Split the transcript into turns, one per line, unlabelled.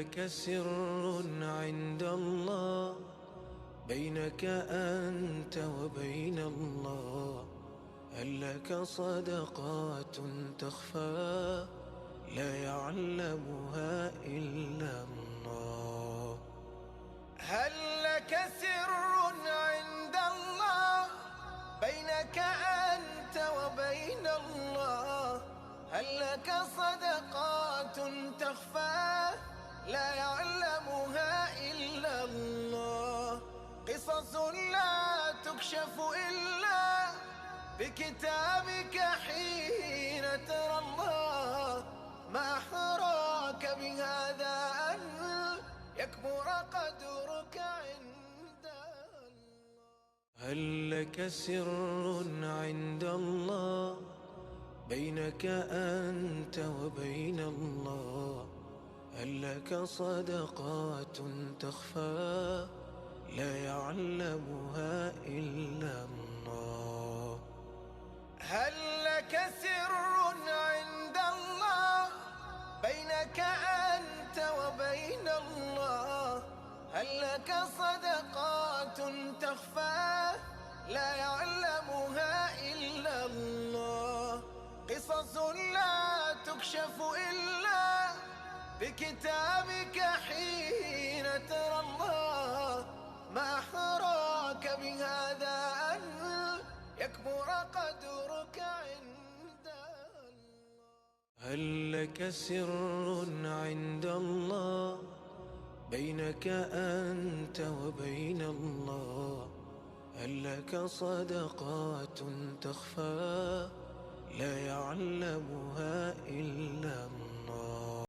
لك سر عند الله بينك أنت وبين الله؟ هل لك صدقات تخفى لا يعلمها إلا الله؟ هل لك سر عند الله بينك أنت وبين الله؟ هل لك صدقات تخفى لا يعلمها إلا الله؟ قصص لا تكشف إلا بكتابك حين ترى الله. ما أحراك بهذا أن يكبر قدرك عند الله. هل لك سر عند الله بينك أنت وبين الله؟ هل لك صدقات تخفى لا يعلمها إلا الله؟ هل لك سر عند الله بينك أنت وبين الله؟ هل لك صدقات تخفى لا يعلمها إلا الله؟ قصص لا تكشف إلا بكتابك حين ترى الله. ما أحراك بهذا أن يكبر قدرك عند الله. هل لك سر عند الله بينك أنت وبين الله؟ هل لك صدقات تخفى لا يعلمها إلا الله؟